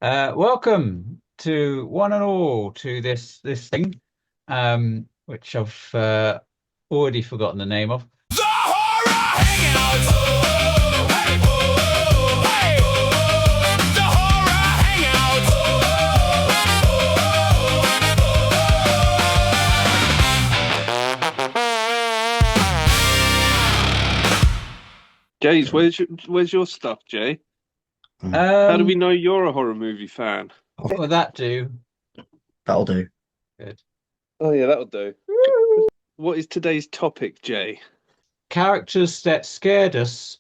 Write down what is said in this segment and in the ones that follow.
Welcome to one and all to this thing, which I've already forgotten the name of. The horror hangout. Oh, hey, oh, hey, oh. The horror hangout. Jays, where's your stuff, Jay? How do we Um, know you're a horror movie fan? what would that do? That'll do. Good. Oh yeah, that'll do. What is today's topic, Jay? Characters that scared us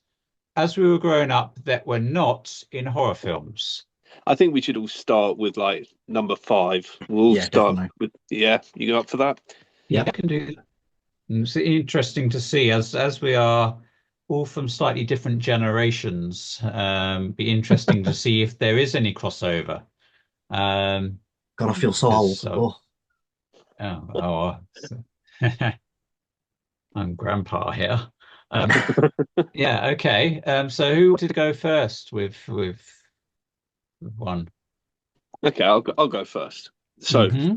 as we were growing up that were not in horror films. I think we should all start with like number five. We'll all Yeah, start definitely. with you go up for that? Yeah, Yeah. I can do that. And it's interesting to see as we are all from slightly different generations. Be interesting to see if there is any crossover. Um, God, I feel so old. because Oh, oh, I'm grandpa here. Um, yeah, okay. So who wanted to go first with one? Okay, I'll go first. So Hmm.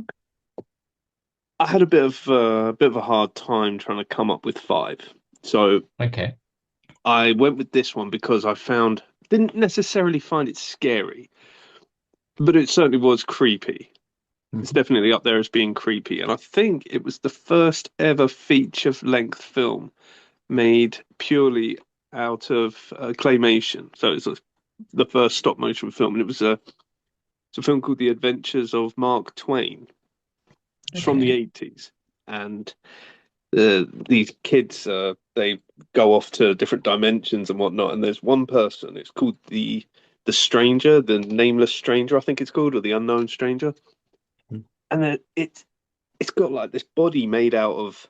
I had a bit of a hard time trying to come up with five. So Okay. I went with this one because didn't necessarily find it scary, but it certainly was creepy. It's mhm. definitely up there as being creepy. And I think it was the first ever feature-length film made purely out of claymation. So it's the first stop motion film, and it's a film called The Adventures of Mark Twain. It's from the Okay. 80s, and these kids they go off to different dimensions and whatnot. And there's one person. It's called the stranger, the nameless stranger, I think it's called, or the unknown stranger. And then it's got like this body made out of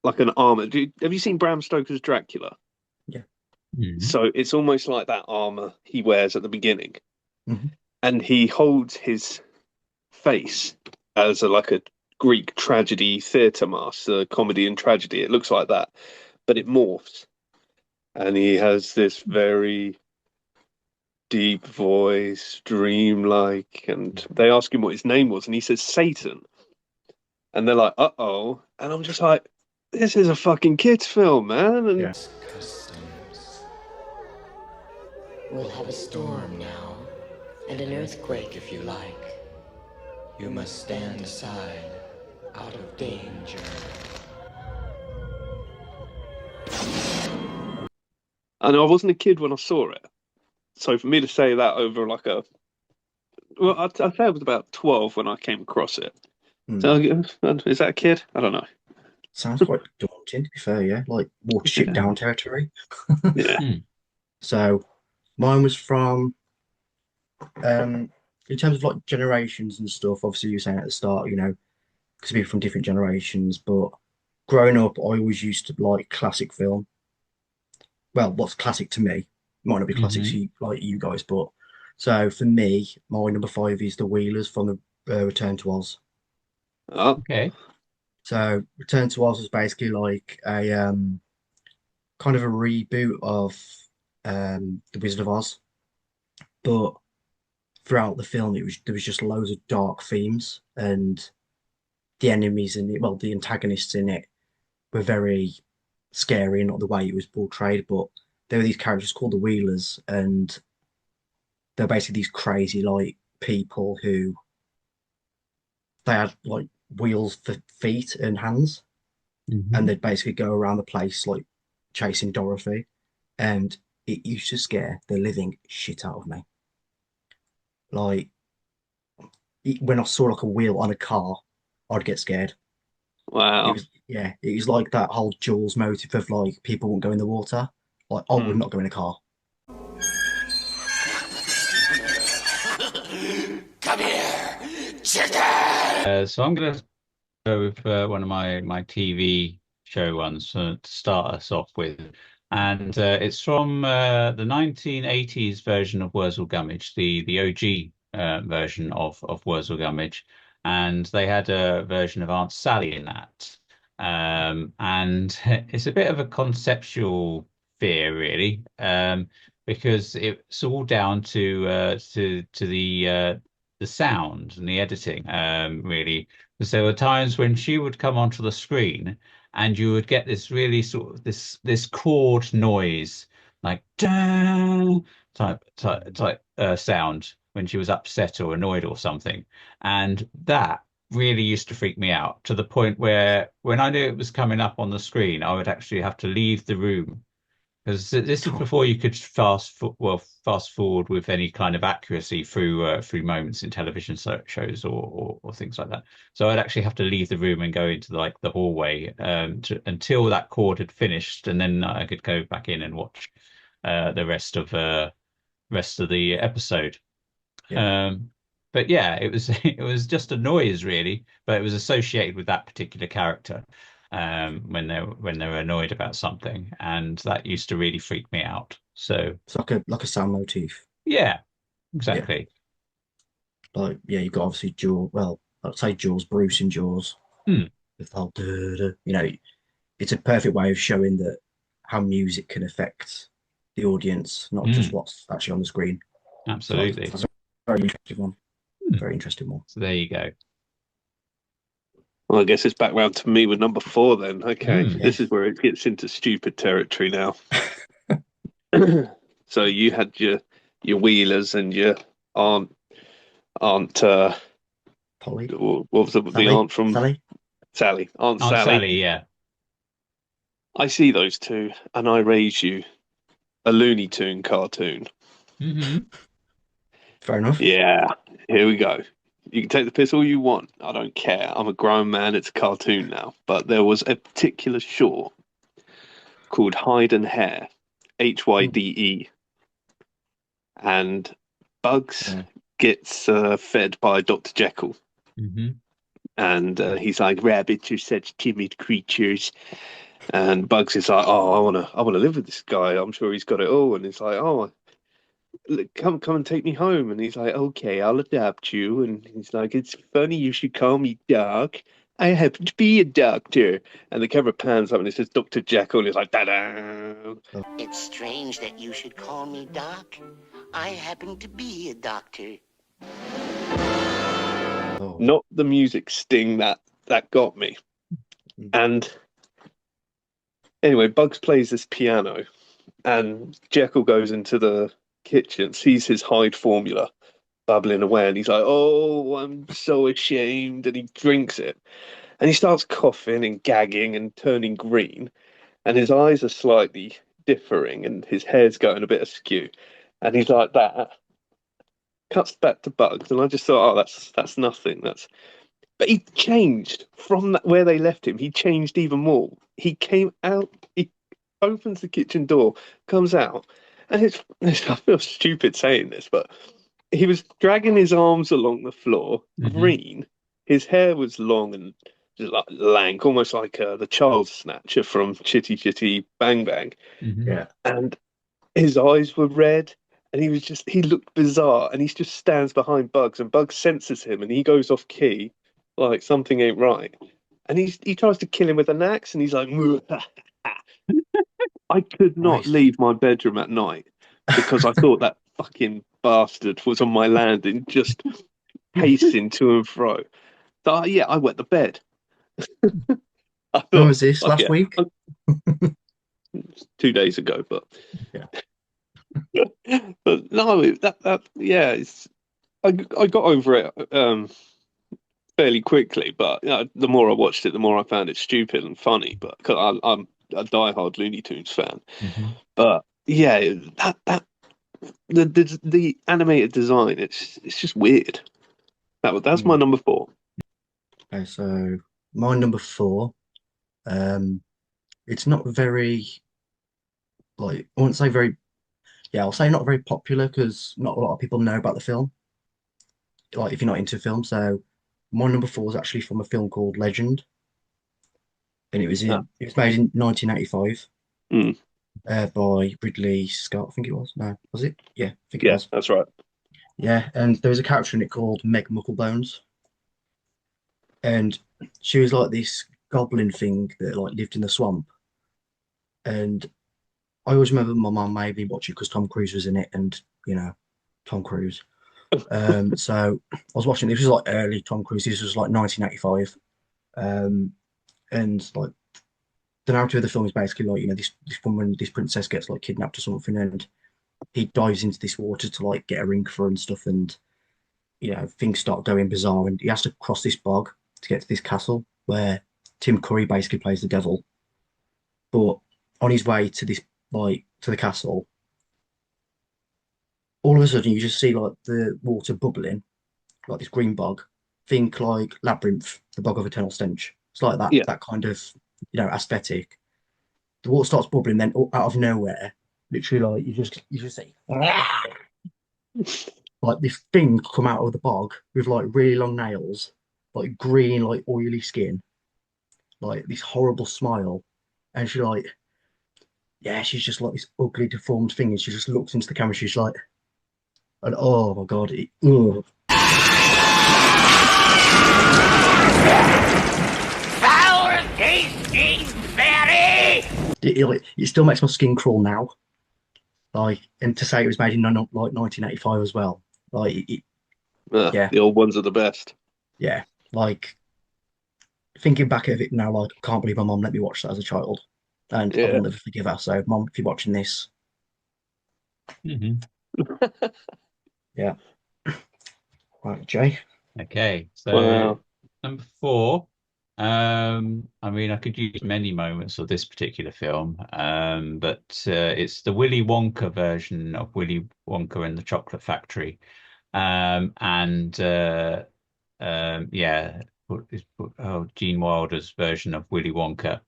like an armor. Have you seen Bram Stoker's Dracula? Yeah. Mhm. So it's almost like that armor he wears at the beginning, Hmm. and he holds his face as like a Greek tragedy theatre mask, comedy and tragedy. It looks like that, but it morphs, and he has this very deep voice, dreamlike, and they ask him what his name was, and he says Satan, and they're like, "Uh-oh," and I'm just like, "This is a fucking kids' film, man." And Yeah. Customs. We'll have a storm now, and an earthquake if you like. You must stand aside, out of danger. I know I wasn't a kid when I saw it, so for me to say that over like well, I'd say I was about 12 when I came across it. Mm. So is that a kid? I don't know. Sounds quite daunting, to be fair, yeah. Like Watership Yeah, Down territory. yeah. Hmm. So mine was from in terms of like generations and stuff, obviously you were saying at the start, because people from different generations, but growing up I always used to like classic film. Well, what's classic to me might not be classic to Hmm. you, like you guys, but so for me, my number five is the Wheelers from the Return to Oz. Oh, Okay. So Return to Oz was basically like a kind of a reboot of The Wizard of Oz, but throughout the film there was just loads of dark themes, and the enemies in it, well, the antagonists in it were very scary, not the way it was portrayed, but there were these characters called the Wheelers, and they're basically these crazy like people who they had like wheels for feet and hands, and Hmm. they'd basically go around the place like chasing Dorothy, and it used to scare the living shit out of me. Like when I saw like a wheel on a car, I'd get scared. It wow. was yeah, it was like that whole Jules motive of like people won't go in the water. Like I would Hmm. not go in a car. Come here, chicken. So I'm gonna go with one of my TV show ones to start us off with, and it's from the 1980s version of Wurzel Gummidge, the OG version of Wurzel Gummidge, and they had a version of Aunt Sally in that, and it's a bit of a conceptual fear, really. because it's all down to the sound and the editing, really. Because there were times when she would come onto the screen and you would get this really sort of this chord noise, like type sound when she was upset or annoyed or something. And that really used to freak me out to the point where when I knew it was coming up on the screen, I would actually have to leave the room because this is before you could fast forward with any kind of accuracy through moments in television shows or things like that. So I'd actually have to leave the room and go into like the hallway until that chord had finished, and then I could go back in and watch the rest of the episode. Yeah. But yeah, it was it was just a noise really, but it was associated with that particular character when they were annoyed about something, and that used to really freak me out. So It's like a sound motif. yeah, Yeah. exactly. Like yeah, you've got obviously Jaws. Well, I'd say Jaws, Bruce in Jaws. Hmm, With the whole duh, duh, it's a perfect way of showing that how music can affect the audience, not just hmm, what's actually on the screen. So absolutely. that's a very interesting one. Hmm. Very interesting one. So there you go. Well, I guess it's back round to me with number four then. Okay, Hmm. this is where it gets into stupid territory now. So you had your Wheelers and your aunt Polly, what was the Sally, aunt from Sally. Aunt Aunt Sally. Sally, yeah. I see those two, and I raise you a Looney Tune cartoon. Hmm. Fair enough. Yeah, here we go. You can take the piss all you want. I don't care. I'm a grown man. It's a cartoon now. But there was a particular short called Hide and Hare, Hyde, and Bugs Yeah. gets fed by Dr. Jekyll. Hmm. And he's like, rabbits are such timid creatures. And Bugs is like, oh, I wanna live with this guy. I'm sure he's got it all. And he's like, oh, come and take me home. And he's like, okay, I'll adopt you. And he's like, it's funny you should call me Doc. I happen to be a doctor. And the camera pans up and it says Dr. Jekyll. And he's like, da-da. It's strange that you should call me Doc. I happen to be a doctor. Oh. Not the music sting that got me. And anyway, Bugs plays this piano, and Jekyll goes into the kitchen, sees his Hyde formula bubbling away, and he's like, "Oh, I'm so ashamed," and he drinks it, and he starts coughing and gagging and turning green, and his eyes are slightly differing, and his hair's going a bit askew, and he's like that. Cuts back to Bugs, and I just thought, "Oh, that's nothing. That's." But he changed from where they left him. He changed even more. He came out. He opens the kitchen door, comes out, and I feel stupid saying this, but he was dragging his arms along the floor, Hmm. green. His hair was long and like lank, almost like the child snatcher from Chitty Chitty Bang Bang. Hmm. Yeah. And his eyes were red, and he looked bizarre, and he just stands behind Bugs, and Bugs senses him, and he goes off key, like something ain't right. And he tries to kill him with an axe, and he's like, I could not Nice. leave my bedroom at night because I thought that fucking bastard was on my landing, just pacing to and fro. So yeah, I wet the bed. I When thought, was this? fuck Last yeah, week? 2 days ago, but Yeah. but no, that yeah, I got over it fairly quickly. But the more I watched it, the more I found it stupid and funny. But cause I'm a diehard Looney Tunes fan. Hmm. But yeah, that the animated design, it's just weird. That's my Mm. number four. Okay, so my number four, um, it's not very like I wouldn't say very yeah, I'll say not very popular because not a lot of people know about the film. Like if you're not into film, so my number four is actually from a film called Legend, and Ah, it was made in 1985 mm, by Ridley Scott, I think it was. No, was it? Yeah, I think it yeah, was. that's right. Yeah, and there was a character in it called Meg Mucklebones, and she was like this goblin thing that like lived in the swamp, and I always remember my mum made me watch it because Tom Cruise was in it, and you know, Tom Cruise. So I was watching. This was like early Tom Cruise. This was like 1985. And like the narrative of the film is basically like, this woman, this princess gets like kidnapped or something, and he dives into this water to like get a ring for her and stuff, and things start going bizarre, and he has to cross this bog to get to this castle where Tim Curry basically plays the devil. But on his way to this, like, to the castle, all of a sudden you just see like the water bubbling, like this green bog. Think like Labyrinth, the bog of eternal stench. It's like that Yeah. that kind of aesthetic. The water starts bubbling, then out of nowhere, literally like you just see like this thing come out of the bog with like really long nails, like green, like oily skin, like this horrible smile, and she's just like this ugly deformed thing, and she just looks into the camera. She's like, and oh my god, ugh. Sour tasting berry! It still makes my skin crawl now. Like, and to say it was made in like 1985 as well. Like, yeah, The old ones are the best. yeah. Like, thinking back of it now, like, I can't believe my mom let me watch that as a child, and I Yeah. will never forgive her. So, mom, if you're watching this, Mhm. yeah. Right, Jay. Okay, so Wow. number four. I mean, I could use many moments of this particular film, but it's the Willy Wonka version of Willy Wonka and the Chocolate Factory, and yeah, Gene Wilder's version of Willy Wonka.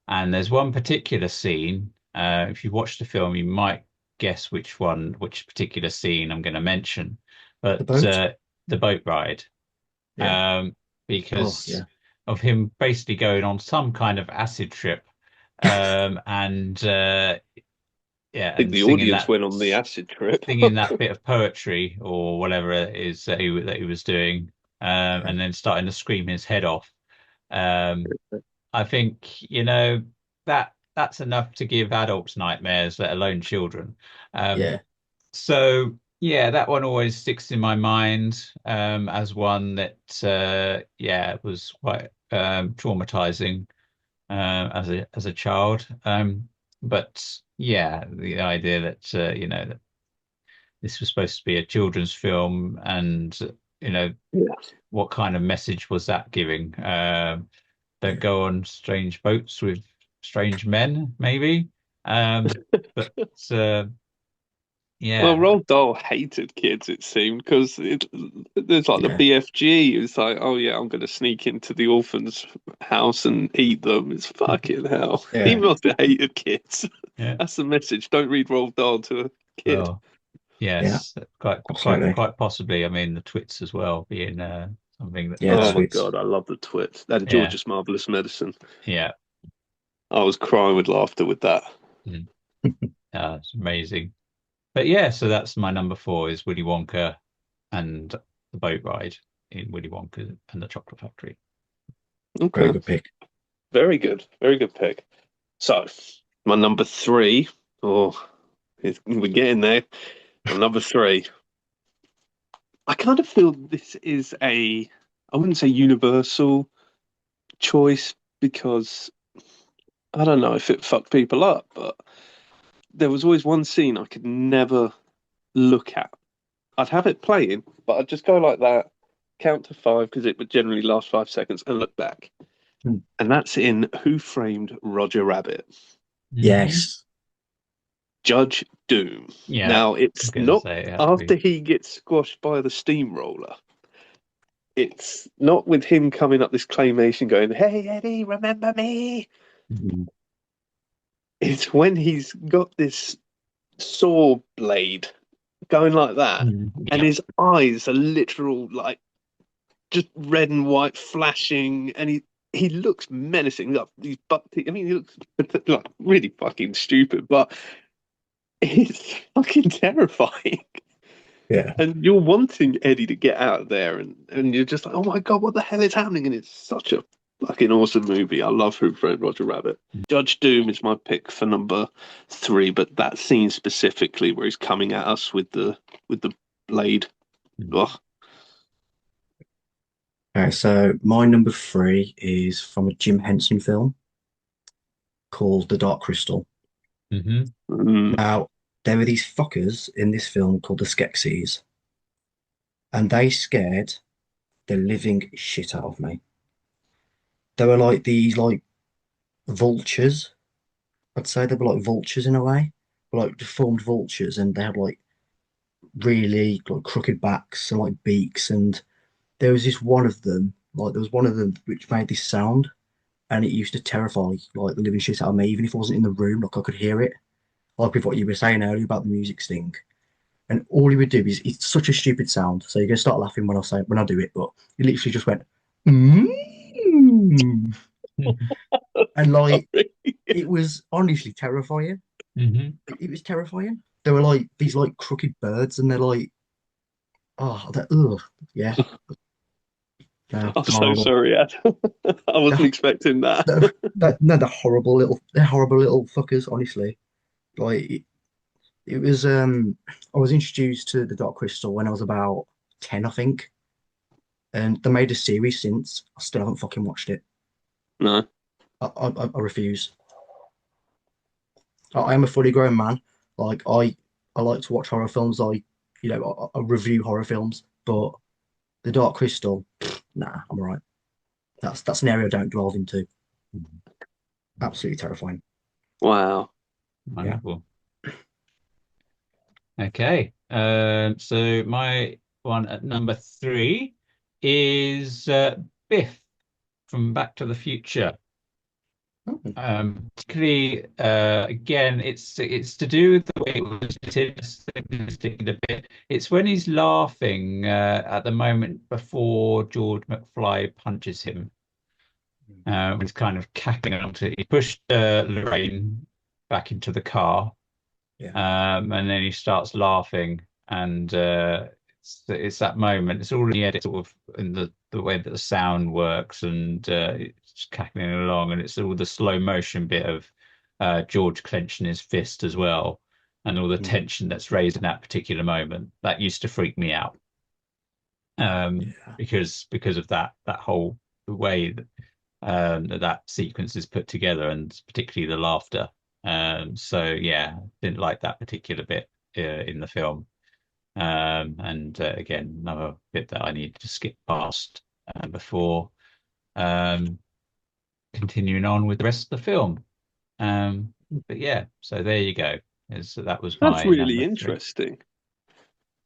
And there's one particular scene. If you watch the film, you might guess which particular scene I'm going to mention, The but boat. the boat ride, Yeah. um, Oh, because yeah. of him basically going on some kind of acid trip, and yeah, I think and the audience went on the acid trip. singing that bit of poetry or whatever it is that he was doing, Yeah. and then starting to scream his head off. Um, I think, that's enough to give adults nightmares, let alone children. Um, Yeah. so yeah, that one always sticks in my mind, as one that yeah, was quite traumatizing as a child. But yeah, the idea that that this was supposed to be a children's film, and you know Yeah. what kind of message was that giving? Don't go on strange boats with strange men, maybe. But Well, yeah, Roald Dahl hated kids, it seemed, because there's like the Yeah. BFG. It's like, oh yeah, I'm going to sneak into the orphan's house and eat them. It's fucking hell. He Yeah. must have hated kids. yeah. That's the message. Don't read Roald Dahl to a kid. Well, Yeah. yes, Absolutely. quite possibly. I mean, the twits as well being something Yeah. The Oh that my sweets. God, I love the twits. And yeah, George's Marvelous Medicine. yeah, I was crying with laughter with that. mm, it's amazing. But yeah, so that's my number four is Willy Wonka and the boat ride in Willy Wonka and the Chocolate Factory. Very Okay. good pick. Very good. Very good pick. So, my number three, we're getting there. My number three. I kind of feel this is I wouldn't say universal choice because I don't know if it fucked people up, but there was always one scene I could never look at. I'd have it playing, but I'd just go like that, count to five because it would generally last 5 seconds and look back. Hmm. And that's in Who Framed Roger Rabbit? Yes. Judge Doom. Yeah, Now, I it's was gonna not say it has to after be. he gets squashed by the steamroller. It's not with him coming up this claymation going, "Hey, Eddie, remember me?" Mhm. It's when he's got this saw blade going like that, and his eyes are literal, like, just red and white flashing, and he looks menacing. Like, I mean, he looks like really fucking stupid, but it's fucking terrifying. Yeah. And you're wanting Eddie to get out of there, and you're just like, oh my God, what the hell is happening? And it's such a fucking awesome movie. I love Who Framed Roger Rabbit. Judge Doom is my pick for number 3, but that scene specifically where he's coming at us with the blade. Ugh. Okay, so my number 3 is from a Jim Henson film called The Dark Crystal. Hmm. Now, there were these fuckers in this film called the Skeksis, and they scared the living shit out of me. They were like these like vultures. I'd say they were like vultures in a way, like deformed vultures, and they had like really like crooked backs and like beaks. And there was this one of them, like there was one of them which made this sound, and it used to terrify like the living shit out of me, even if I wasn't in the room, like I could hear it. Like with what you were saying earlier about the music sting. And all he would do is it's such a stupid sound. So you're gonna start laughing when I do it, but he literally just went mm. And like it was honestly terrifying. Hmm. It was terrifying. They were like these like crooked birds, and they're like, oh, they're, ugh, yeah, no, I'm so horrible. sorry, Ed. I wasn't They're, expecting that. no, they're horrible little fuckers. Honestly, like it was. I was introduced to the Dark Crystal when I was about 10, I think, and they made a series since. I still haven't fucking watched it. No. I refuse. I am a fully grown man. Like I like to watch horror films. I review horror films, but The Dark Crystal, nah, I'm all right. That's an area I don't delve into. Absolutely terrifying. Wow. Yeah. Wonderful. Okay. So my one at number 3 is Biff from Back to the Future. Oh, Particularly, again, it's to do with the way it was sticking a bit. It's when he's laughing at the moment before George McFly punches him. When he's kind of cackling onto it. He pushed Lorraine back into the car, yeah. and then he starts laughing, and it's that moment. It's all in the edit, sort of in the way that the sound works, and it's cackling along, and it's all the slow motion bit of George clenching his fist as well, and all the Mm, tension that's raised in that particular moment. That used to freak me out, yeah. because of that whole way that sequence is put together, and particularly the laughter. So yeah, didn't like that particular bit in the film. And again, another bit that I needed to skip past before um, continuing on with the rest of the film. But yeah, so there you go. That was That's my really number 3. interesting.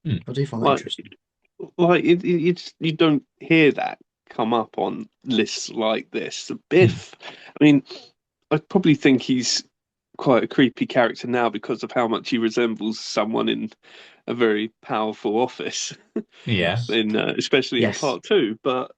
I do find that Like, interesting. you don't hear that come up on lists like this. Hmm. Biff, I mean, I probably think he's quite a creepy character now because of how much he resembles someone in a very powerful office, Yeah, Yes. in especially in Yes. part 2. But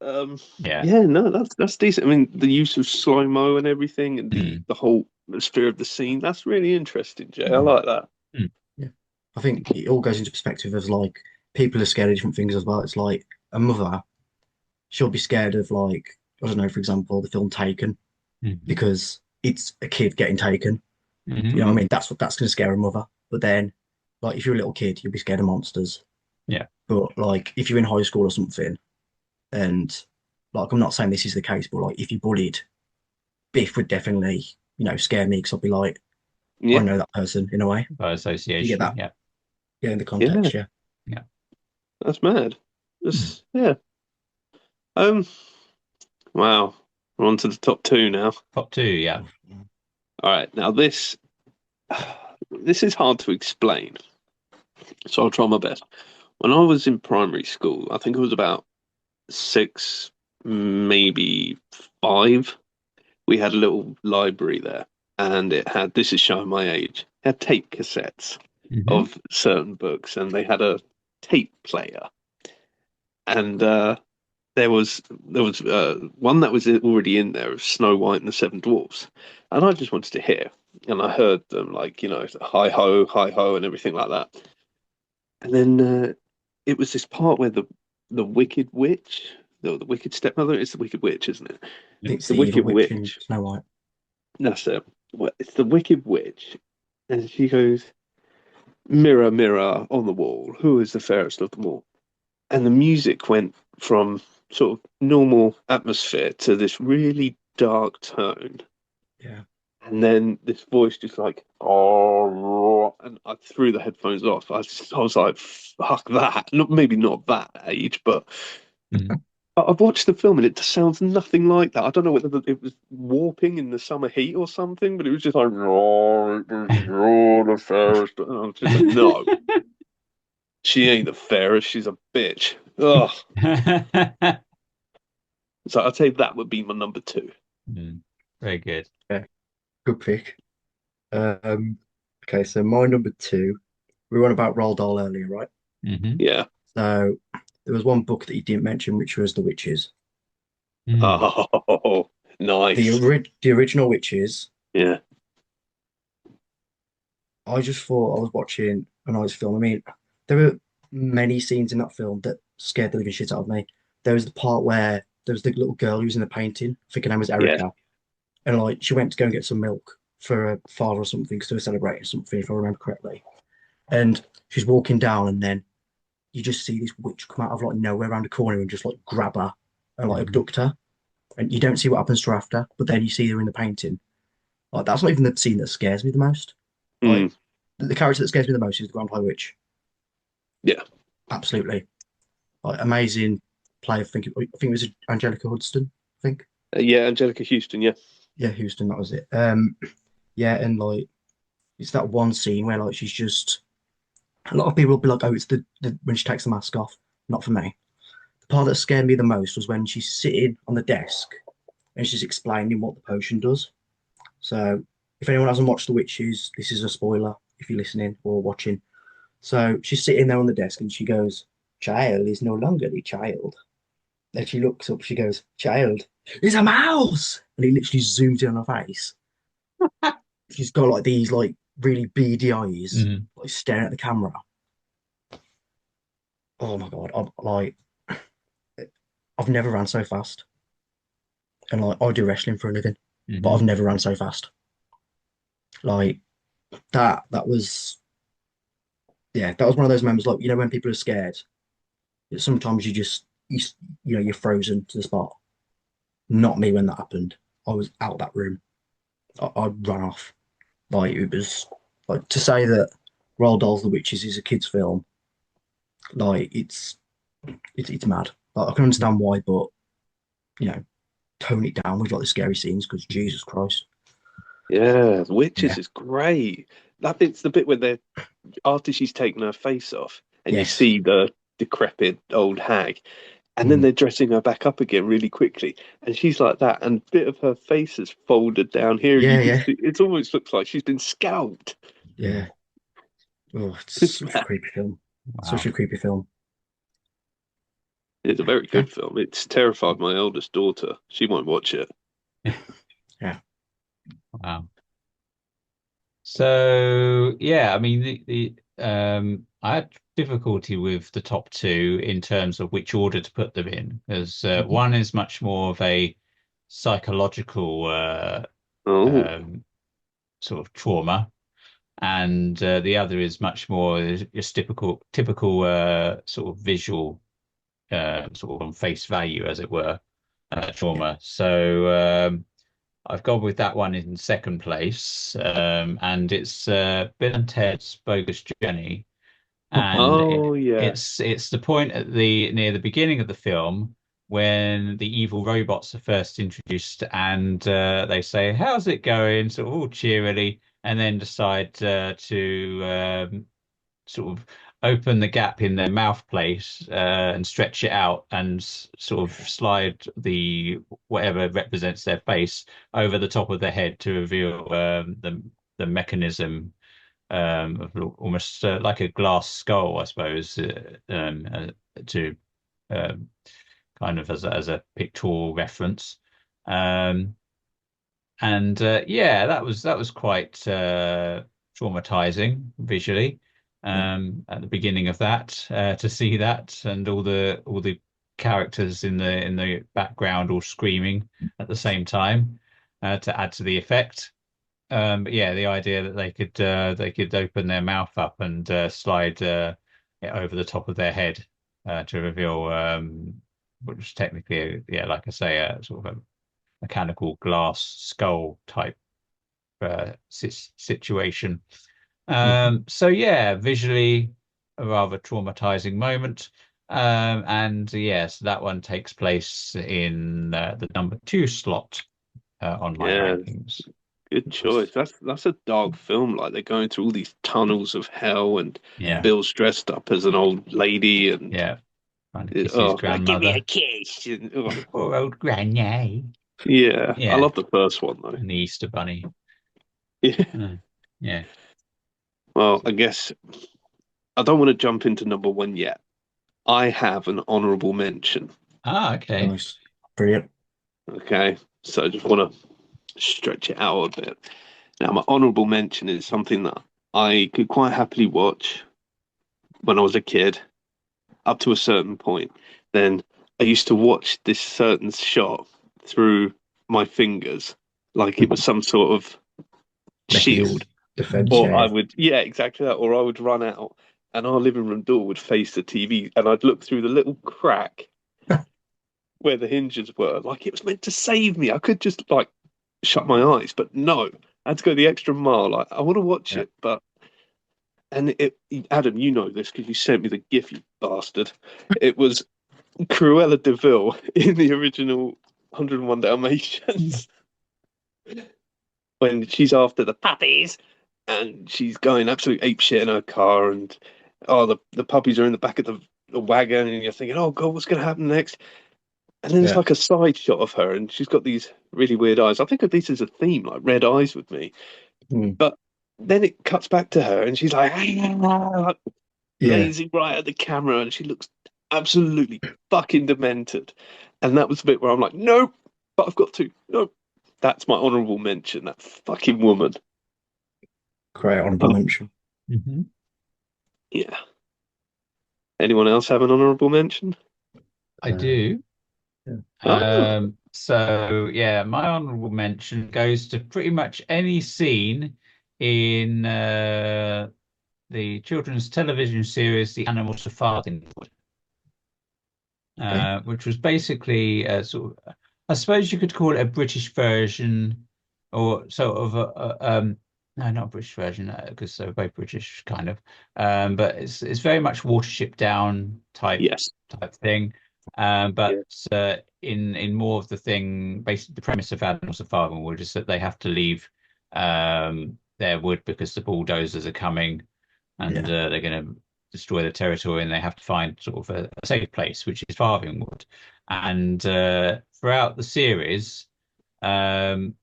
yeah. yeah, no, that's decent. I mean, the use of slow mo and everything, and Hmm. the whole atmosphere of the scene. That's really interesting, Jay. I Mm, like that. Hmm. yeah. I think it all goes into perspective of like people are scared of different things as well. It's like a mother, she'll be scared of like, I don't know, for example, the film Taken, Hmm. because it's a kid getting taken. You know what I Mm. mean? That's going to scare a mother. But then, like, if you're a little kid, you'll be scared of monsters. Yeah. But like, if you're in high school or something, and like, I'm not saying this is the case, but like, if you bullied, Biff would definitely, scare me because I'd be like, I Yeah, know that person in a way. By Do you get association. that? Yeah. Yeah, in the yeah, context, yeah. Yeah. that's mad. Hmm. Yeah. Um. Wow. We're on to the top 2 now. Top 2. Yeah. All right. Now this is hard to explain, so I'll try my best. When I was in primary school, I think it was about 6, maybe 5. We had a little library there, and it had, this is showing my age, it had tape cassettes Hmm. of certain books, and they had a tape player. And there was one that was already in there of Snow White and the Seven Dwarfs, and I just wanted to hear, and I heard them like hi ho, and everything like that. And then it was this part where the Wicked Witch, No, the Wicked Stepmother. It's the Wicked Witch, isn't it? I think it's The the evil Wicked witch in Witch. Snow White. That's it. Well, it's the Wicked Witch, and she goes, "Mirror, mirror on the wall, who is the fairest of them all?" And the music went from sort of normal atmosphere to this really dark tone. Yeah. And then this voice just like, oh, and I threw the headphones off. I was like, fuck that. Not maybe not that age, but Mm. I've watched the film and it sounds nothing like that. I don't know whether it was warping in the summer heat or something, but it was just like, oh, the fairest. And I was just like, no, she ain't the fairest. She's a bitch. Ugh. So I'd say that would be my number two. Mm. Very good. Yeah. Good pick. Um, okay, so my number two, we were on about Roald Dahl earlier, right? Hmm. Yeah. So there was one book that you didn't mention, which was The Witches. Mm. Oh, nice. The original Witches. Yeah. I just thought I was watching a nice film. I mean, there were many scenes in that film that scared the living shit out of me. There was the part where there was the little girl who was in the painting. I think her name was Yeah. Erica, and like she went to go and get some milk for her father or something because they were celebrating something, if I remember correctly. And she's walking down, and then you just see this witch come out of like nowhere around the corner and just like grab her and like Mhm. abduct her. And you don't see what happens to her after, but then you see her in the painting. Like that's not even the scene that scares me the most. Mm, Like the character that scares me the most is the Grand High Witch. yeah. Absolutely, like amazing play. I think it was Angelica Hudson. I think Yeah, Angelica Houston, yeah. yeah, Houston. That was it. Yeah, and like it's that one scene where like she's just a lot of people will be like, oh, it's the when she takes the mask off. Not for me. The part that scared me the most was when she's sitting on the desk and she's explaining what the potion does. So if anyone hasn't watched The Witches, this is a spoiler if you're listening or watching. So she's sitting there on the desk and she goes, "Child is no longer the child." Then she looks up, she goes, "Child is a mouse." And he literally zooms in on her face. She's got like these like really beady eyes, Mhm. like staring at the camera. Oh my God. I've never ran so fast. And like I do wrestling for a living, but I've Mhm. never ran so fast. Like that was yeah, that was one of those moments like when people are scared, sometimes you're frozen to the spot. Not me when that happened. I was out that room. I ran off. Like it was like to say that Roald Dahl's The Witches is a kids' film. Like it's mad. Like, I can understand why, but you know, tone it down with like the scary scenes because Jesus Christ. Yeah, the Witches Yeah. is great. That bit's the bit where they're after she's taken her face off and you Yes. see the decrepit old hag, and then Mm. they're dressing her back up again really quickly, and she's like that, and a bit of her face is folded down here, and you Yeah, can yeah, see it almost looks like she's been scalped. yeah. Oh, it's It's such a mad. creepy film. Such Wow. a creepy film. It's a very Okay. good film. It's terrified my eldest daughter. She won't watch it. Yeah. Wow. So yeah, I mean the I had difficulty with the top two in terms of which order to put them in, as Mhm. one is much more of a psychological Oh, um, sort of trauma, and the other is much more just typical sort of visual sort of on face value, as it were, Yeah. trauma. So I've gone with that one in second place, and it's Bill and Ted's Bogus Journey, and oh yeah, it's the point at the near the beginning of the film when the evil robots are first introduced, and they say, "How's it going?" sort of all cheerily, and then decide to sort of open the gap in their mouth plate and stretch it out and sort of slide the whatever represents their face over the top of their head to reveal the mechanism of almost like a glass skull, I suppose, to um, kind of as a pictorial reference. Um, and yeah, that was quite traumatizing visually Yeah. at the beginning of that to see that and all the characters in the background all screaming at the same time to add to the effect. But yeah, the idea that they could open their mouth up and slide it over the top of their head to reveal which is technically, yeah, like I say, a sort of a mechanical glass skull type situation. So yeah, visually a rather traumatizing moment. And yes, that one takes place in the number two slot on my Yeah, rankings. good choice. That's a dark film. Like they're going through all these tunnels of hell, and Yeah, Bill's dressed up as an old lady, and yeah. Trying to kiss his oh, give me a grandmother. kiss. And, oh, Poor old granny. yeah, I Yeah, love the first one though. and the Easter Bunny. Yeah. Yeah. Well, I guess I don't want to jump into number one yet. I have an honorable mention. Ah, okay. Nice. Brilliant. Okay, so I just want to stretch it out a bit. Now, my honorable mention is something that I could quite happily watch when I was a kid, up to a certain point. Then I used to watch this certain shot through my fingers, like it was some sort of shield. Mechanism defense, Or I yeah. would, yeah, exactly that. Or I would run out and our living room door would face the TV and I'd look through the little crack where the hinges were, like it was meant to save me. I could just like shut my eyes, but no, I had to go the extra mile. Like I want to watch Yeah. it, but and it, Adam, you know this because you sent me the GIF, you bastard. It was Cruella de Vil in the original 101 Dalmatians when she's after the puppies and she's going absolute ape shit in her car, and oh, the puppies are in the back of the wagon, and you're thinking, oh god, what's going to happen next? And then there's Yeah. like a side shot of her, and she's got these really weird eyes. I think of this as a theme, like red eyes with me. Mm. But then it cuts back to her, and she's like, Yeah. gazing right at the camera, and she looks absolutely fucking demented. And that was the bit where I'm like, nope, but I've got to. Nope. That's my honourable mention. That fucking woman. Great honorable Oh, mention. Mhm. yeah. Anyone else have an honourable mention? I Uh, do. yeah. Oh, So yeah, my honorable mention goes to pretty much any scene in the children's television series, The Animals of Farthingwood, Okay. which was basically sort of, I suppose you could call it a British version, or sort of no, not a British version, because they're both British, kind of. But it's very much Watership Down yes. type thing. But Yeah. in more of the thing, basically the premise of Animals of Farthingwood is that they have to leave their wood because the bulldozers are coming, and Yeah. they're going to destroy the territory, and they have to find sort of a safe place, which is Farthingwood. And throughout the series, um,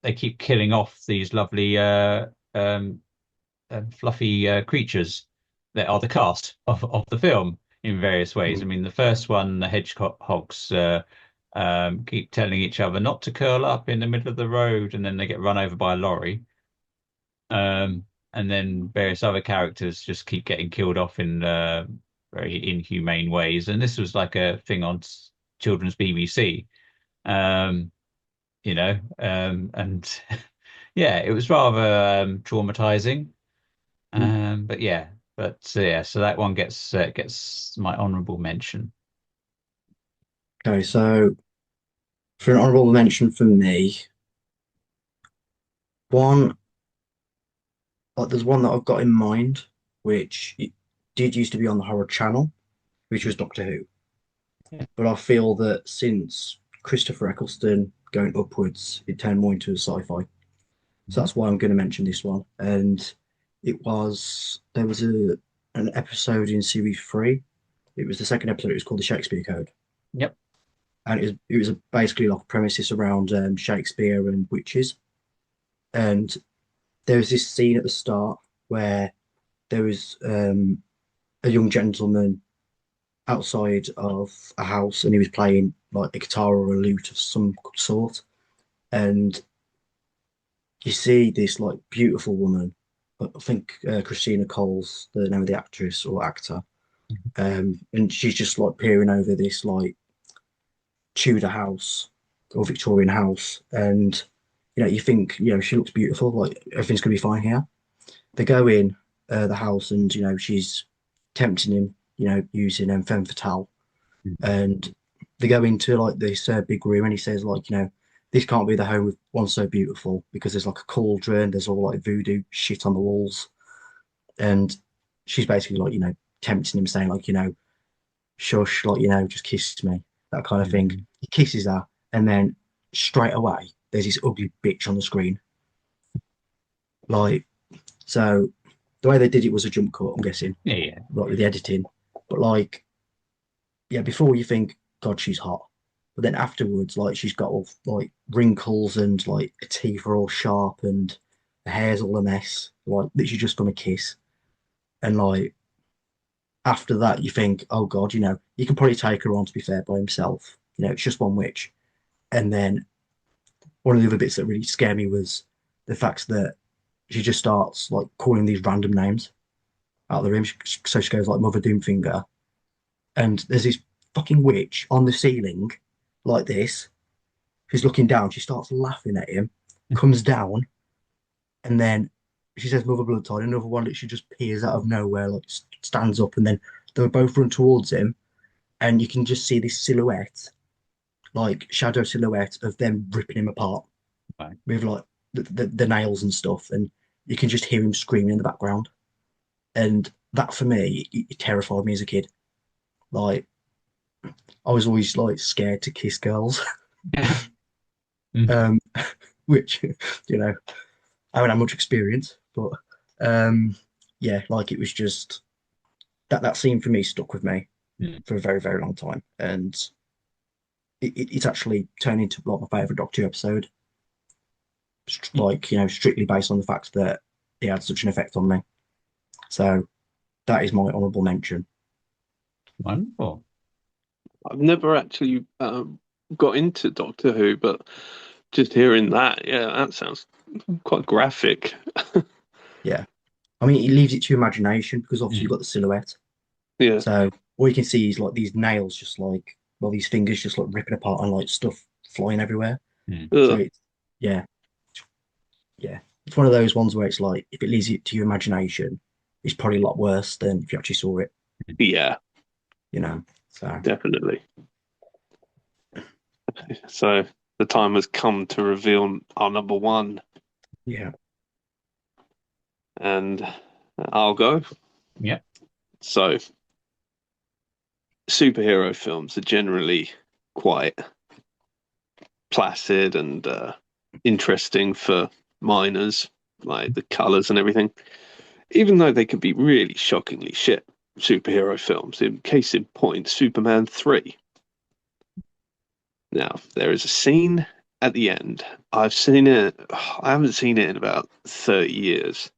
they keep killing off these lovely fluffy creatures that are the cast of the film in various ways. I Mm. mean, the first one, the hedgehogs keep telling each other not to curl up in the middle of the road, and then they get run over by a lorry. And then various other characters just keep getting killed off in very inhumane ways. And this was like a thing on children's BBC, um, and yeah, it was rather traumatizing. Mm. But yeah, yeah, so that one gets my honourable mention. Okay, so for an honorable mention for me, one there's one that I've got in mind, which it did used to be on the Horror Channel, which was Doctor Who. Yeah. But I feel that since Christopher Eccleston going upwards, it turned more into a sci-fi. So that's why I'm going to mention this one. And there was an episode in series three. It was the second episode. It was called the Shakespeare Code, Yep. and it was basically like a premises around Shakespeare and witches. And there was this scene at the start where there was a young gentleman outside of a house, and he was playing like a guitar or a lute of some sort. And you see this like beautiful woman. I think Christina Cole's the name of the actress or actor. And she's just like peering over this like Tudor house or Victorian house, and you think she looks beautiful, like everything's gonna be fine here. They go in the house, and she's tempting him, using femme fatale, and they go into like this big room, and he says like, this can't be the home of one so beautiful because there's like a cauldron, there's all like voodoo shit on the walls, and she's basically like, tempting him, saying like, shush, like, just kiss me, that kind of thing. Mhm. He kisses her, and then straight away, there's this ugly bitch on the screen. Like, so the way they did it was a jump cut, I'm guessing, Yeah, yeah. like with the editing. But like, yeah, before you think, God, she's hot. But then afterwards, like, she's got all like wrinkles, and like her teeth are all sharp, and her hair's all a mess. Like, literally just from a kiss. And like, after that, you think, oh God, you can probably take her on, to be fair, by himself. It's just one witch. And then one of the other bits that really scared me was the fact that she just starts like calling these random names out of the room. So she goes like Mother Doomfinger, and there's this fucking witch on the ceiling like this. Who's looking down. She starts laughing at him, comes down, and then she says Mother Bloodtide. Another one that she just peers out of nowhere, like stands up, and then they both run towards him, and you can just see this silhouette, like shadow silhouette of them ripping him apart Right. with like the nails and stuff, and you can just hear him screaming in the background. And that for me, it terrified me as a kid. Like, I was always like scared to kiss girls, Mhm. um, which I haven't had much experience, but yeah, like it was just that scene for me stuck with me Mm. for a very, very long time, and it's actually turned into like my favorite Doctor Who episode. Like, strictly based on the fact that it had such an effect on me. So that is my honourable mention. Wonderful. I've never actually got into Doctor Who, but just hearing that, yeah, that sounds quite graphic. Yeah, I mean, it leaves it to your imagination because obviously you've Mm. got the silhouette. Yeah. So all you can see is like these nails, just like, well, these fingers just like ripping apart, and like stuff flying everywhere. Mm. So Ugh. it's yeah, yeah. It's one of those ones where it's like if it leaves it to your imagination, it's probably a lot worse than if you actually saw it. Yeah, You know. So definitely. So the time has come to reveal our number one, yeah, and I'll go. Yeah. So superhero films are generally quite placid and interesting for minors, like the colors and everything, even though they could be really shockingly shit superhero films. In case in point, Superman 3. Now, there is a scene at the end. I've seen it, I haven't seen it in about 30 years.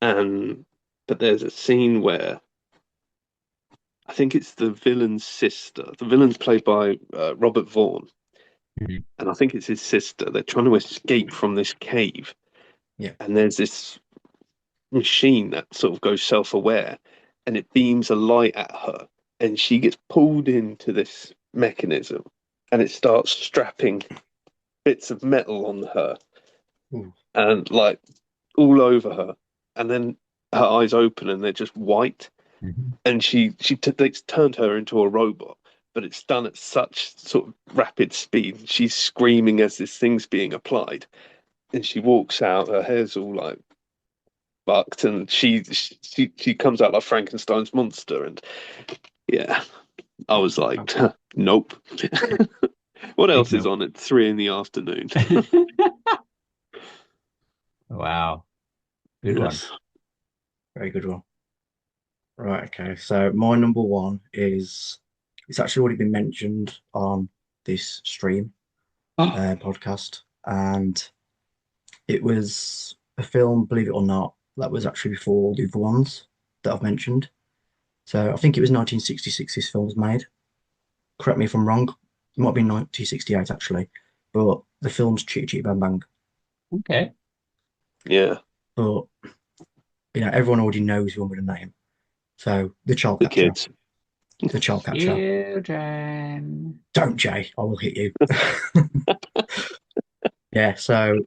But there's a scene where I think it's the villain's sister. The villain's played by Robert Vaughn, Mhm. and I think it's his sister. They're trying to escape from this cave, yeah. and there's this machine that sort of goes self-aware, and it beams a light at her, and she gets pulled into this mechanism, and it starts strapping bits of metal on her, Ooh. and like all over her, and then her eyes open and they're just white, Mhm. and it's turned her into a robot, but it's done at such sort of rapid speed. She's screaming as this thing's being applied, and she walks out. Her hair's all like fucked, and she comes out like Frankenstein's monster. And yeah, I was like, nope. What Big else is milk. on at 3 in the afternoon? Wow. Good one. Yes. Very good one. Right, okay. So my number one is it's actually already been mentioned on this stream Oh, podcast, and it was a film, believe it or not, that was actually before the other ones that I've mentioned. So I think it was 1966 this film was made. Correct me if I'm wrong. It might be 1968 actually, but the film's Chitty Chitty Bang Bang. Okay. yeah. But everyone already knows who I'm going to name. So the child The catcher, kids. the child catcher. Children. Don't, Jay, I will hit you. Yeah, so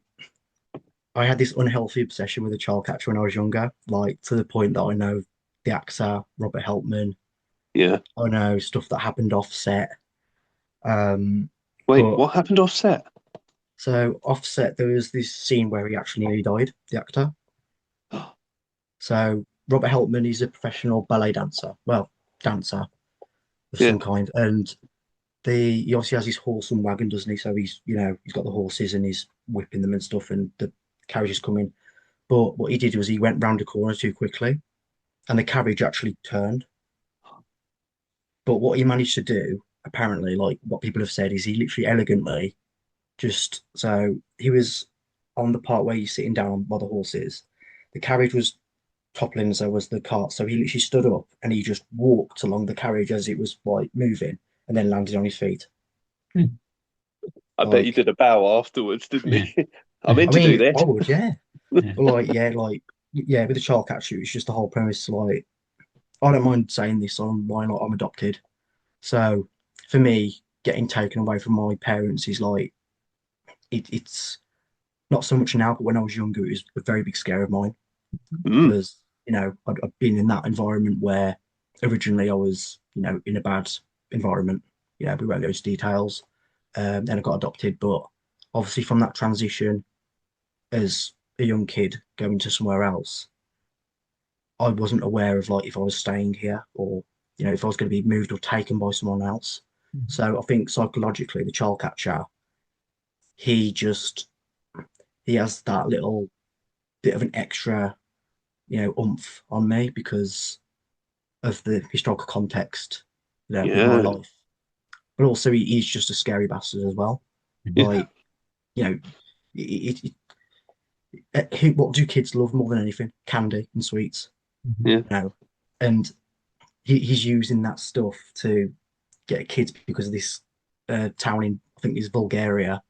I had this unhealthy obsession with the child catcher when I was younger, like to the point that I know the actor, Robert Helpman. Yeah. I know stuff that happened off set. Um, Wait, but what happened offset? so offset, there was this scene where he actually nearly died, the actor. So Robert Helpman, he's a professional ballet dancer, well, dancer of Yeah. some kind, and he obviously has his horse and wagon, doesn't he? So he's got the horses and he's whipping them and stuff, and the carriage is coming. But what he did was he went round a corner too quickly, and the carriage actually turned. But what he managed to do, apparently, like what people have said, is he literally elegantly just so he was on the part where you're sitting down by the horses. The carriage was toppling, so was the cart. So he literally stood up and he just walked along the carriage as it was like moving, and then landed on his feet. Hmm. I bet you Like, did a bow afterwards, didn't Yeah. he? I meant I to do mean, that. I would, yeah. Yeah. But yeah, with the child catcher, it's just the whole premise. Like, I don't mind saying this on why not I'm adopted. So for me, getting taken away from my parents is like it's not so much now, but when I was younger, it was a very big scare of mine Mm, because I'd been in that environment where originally I was in a bad environment. We won't go into details. Then I got adopted, but obviously from that transition as a young kid going to somewhere else, I wasn't aware of like if I was staying here or if I was going to be moved or taken by someone else. So I think psychologically, the child catcher, he just he has that little bit of an extra, oomph on me because of the historical context, with my yeah. life. But also, he's just a scary bastard as well. Yeah. Like, you know, what do kids love more than anything? Candy and sweets, Yeah. and he's using that stuff to get kids because of this town in, I think, it's Bulgaria,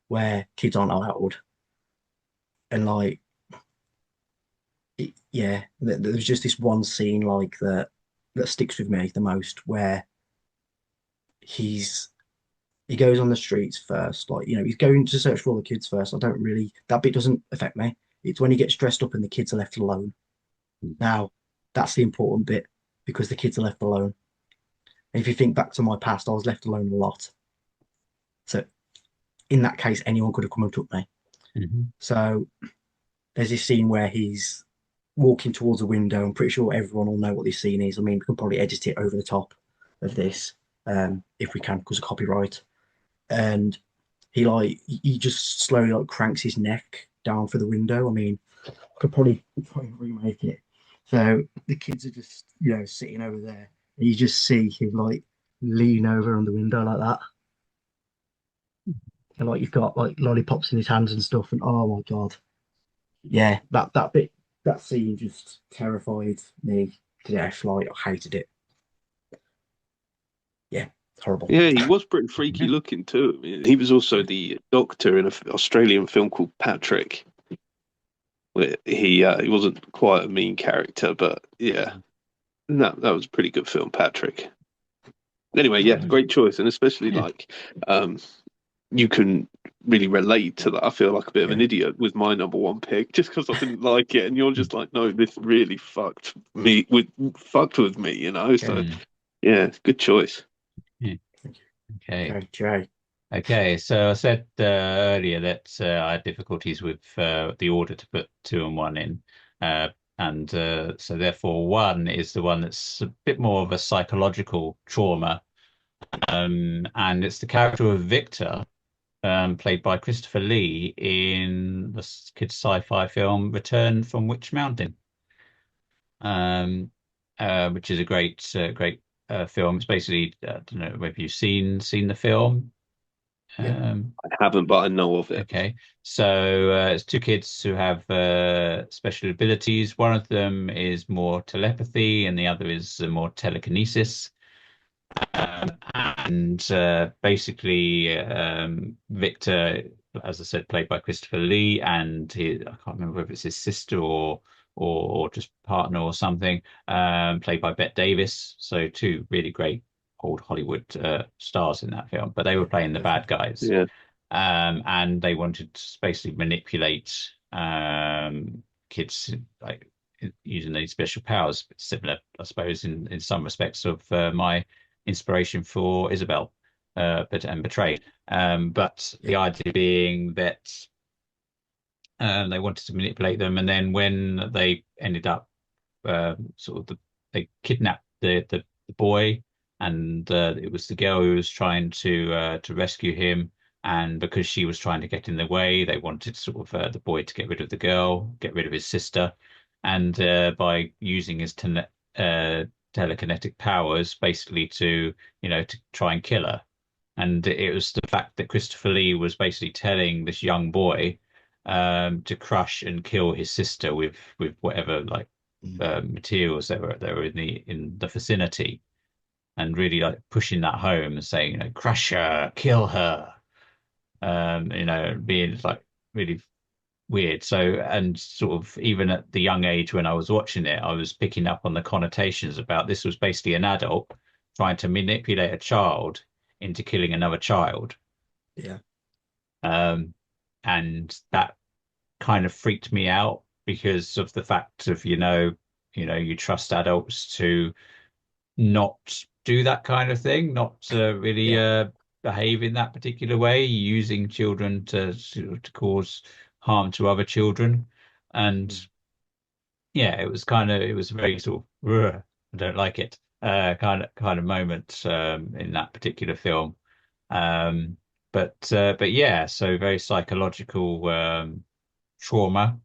where kids aren't allowed. And like, yeah, there's just this one scene like that sticks with me the most, where he's he goes on the streets first, like he's going to search for all the kids first. I don't really that bit doesn't affect me. It's when he gets dressed up and the kids are left alone. Now, that's the important bit because the kids are left alone. And if you think back to my past, I was left alone a lot. So in that case, anyone could have come and took me. Mhm. So there's this scene where he's walking towards a window. I'm pretty sure everyone will know what this scene is. I mean, we can probably edit it over the top of this if we can because of copyright. And he just slowly like cranks his neck down for the window. I mean, I could probably remake it. So the kids are just sitting over there, and you just see him like lean over on the window like that, and like you've got like lollipops in his hands and stuff. And oh my god, yeah, that scene just terrified me to death. Like I hated it. Yeah, it's horrible. Yeah, he was pretty freaky Yeah. looking too. I mean, he was also the doctor in an Australian film called Patrick, where he wasn't quite a mean character, but yeah, that was a pretty good film, Patrick. Anyway, yeah, great choice, and especially Yeah. like um, you can really relate to that. I feel like a bit of an Yeah, idiot with my number one pick just because I didn't like it, and you're just like, no, this really fucked with me, you know. yeah. So Mm. yeah, good choice. Yeah. Thank you. Okay. Okay, Jay. Okay. So I said earlier that I had difficulties with the order to put two and one in. And so therefore one is the one that's a bit more of a psychological trauma. And it's the character of Victor, played by Christopher Lee in the kids' sci-fi film Return from Witch Mountain, um, which is a great film. It's basically, I don't know whether you've seen the film. Yeah. Um, I haven't, but I know of it. okay, so it's two kids who have special abilities. One of them is more telepathy, and the other is more telekinesis. And basically, Victor, as I said, played by Christopher Lee, and I can't remember if it's his sister or or just partner or something, played by Bette Davis. So two really great old Hollywood stars in that film, but they were Yeah, playing the bad definitely. guys. Yeah. And they wanted to basically manipulate kids like using these special powers. Similar, I suppose, in some respects of my inspiration for Isabel, but and Betrayed. But Yeah. the idea being that they wanted to manipulate them, and then when they ended up sort of they kidnapped the boy, and it was the girl who was trying to rescue him. And because she was trying to get in the way, they wanted sort of the boy to get rid of the girl, get rid of his sister, and by using his telekinetic powers, basically to try and kill her. And it was the fact that Christopher Lee was basically telling this young boy to crush and kill his sister with whatever like Mm. materials that were in the vicinity, and really like pushing that home and saying, crush her, kill her, being like really weird. So, and sort of even at the young age when I was watching it, I was picking up on the connotations about this was basically an adult trying to manipulate a child into killing another child. Yeah. Um, and that kind of freaked me out because of the fact of, you trust adults to not do that kind of thing, not to really Yeah. behave in that particular way, using children to cause harm to other children. And Mm. yeah, it was very sort of, "Ugh, I don't like it," kind of moment in that particular film. Um, but yeah, so very psychological trauma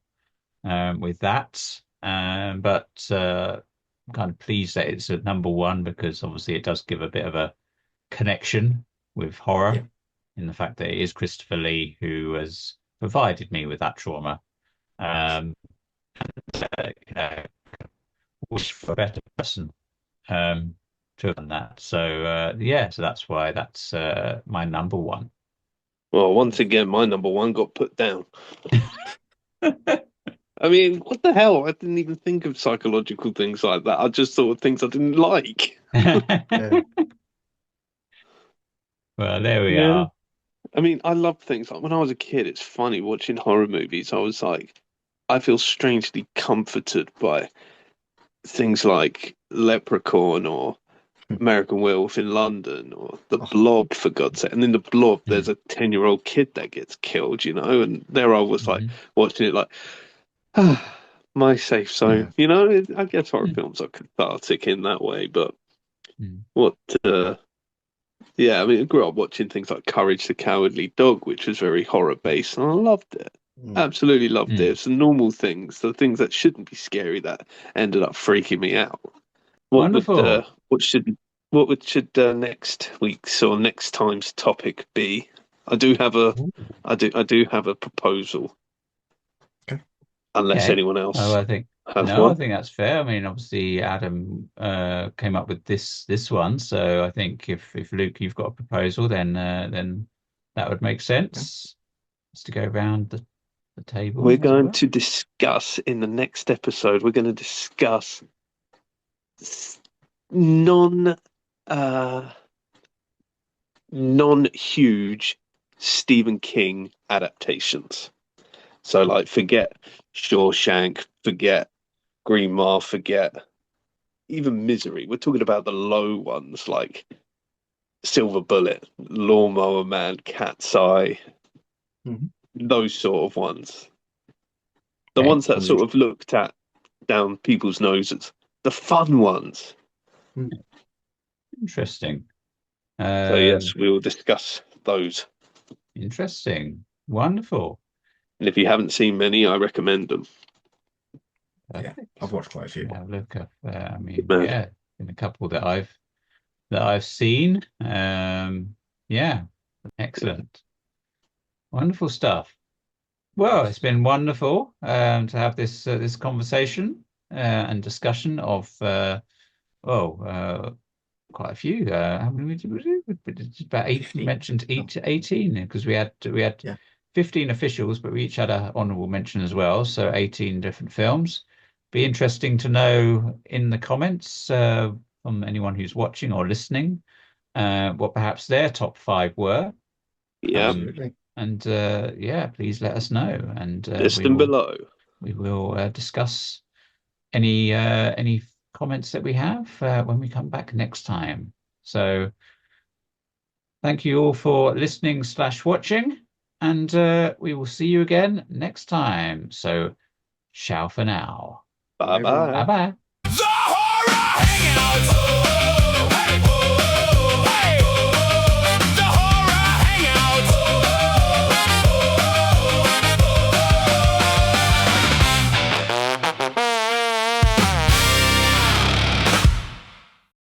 with that. But I'm kind of pleased that it's at number one because obviously it does give a bit of a connection with horror Yeah. in the fact that it is Christopher Lee who has provided me with that trauma. Um, you know, wish for a better person to have done that. So yeah, so that's why that's my number one. Well, once again, my number one got put down. I mean, what the hell? I didn't even think of psychological things like that. I just thought of things I didn't like. Yeah. Well, there we Yeah. are. I mean, I love things like when I was a kid, it's funny watching horror movies. I was like, I feel strangely comforted by things like Leprechaun or American Werewolf in London or The Oh, Blob, for God's sake. And in The Blob, there's Mm. a 10-year-old kid that gets killed, and there I was like Mhm. watching it like, ah, my safe zone. yeah. I guess horror Mm. films are cathartic in that way, but Mm. what, yeah, I mean, I grew up watching things like Courage the Cowardly Dog, which was very horror based, and I loved it. Mm. Absolutely loved it. Mm. It's the normal things, the things that shouldn't be scary that ended up freaking me out. What would Wonderful. what should next week's or next time's topic be? I do have a I do have a proposal, Okay. unless Okay. anyone Oh, else I think has no, I one. think that's fair. I mean, obviously Adam came up with this one, so I think if Luke you've got a proposal, then that would make Okay. sense. Just to go around the We're table, as it going were. to discuss in the next episode. We're going to discuss s- non uh non-huge Stephen King adaptations. So like forget Shawshank, forget Green Mile, forget even Misery. We're talking about the low ones like Silver Bullet, Lawnmower Man, Cat's Eye, Mhm. those sort of ones. The Okay. ones that sort of looked at down people's noses. The fun ones. Mm. Interesting. So Um, yes, we will discuss those. Interesting. Wonderful. And if you haven't seen many, I recommend them. Yeah. I've Perfect. watched quite a few. Yeah, look up. I Good mean, man. yeah, been a couple that I've seen. Yeah, excellent. Wonderful stuff. Well, it's been wonderful to have this conversation and discussion of well quite a few. How many we do? It's about eight. You 15. mentioned Oh, 18 because we had yeah. 15 officials, but we each had a honorable mention as well. So 18 different films. be interesting to know in the comments from anyone who's watching or listening what perhaps their top 5 were. Yeah, Absolutely. And yeah, please let us know, and list them below. we will discuss any comments that we have when we come back next time. So thank you all for listening / watching, and we will see you again next time. So ciao for now. Bye everyone. bye. Bye bye. The horror hangout.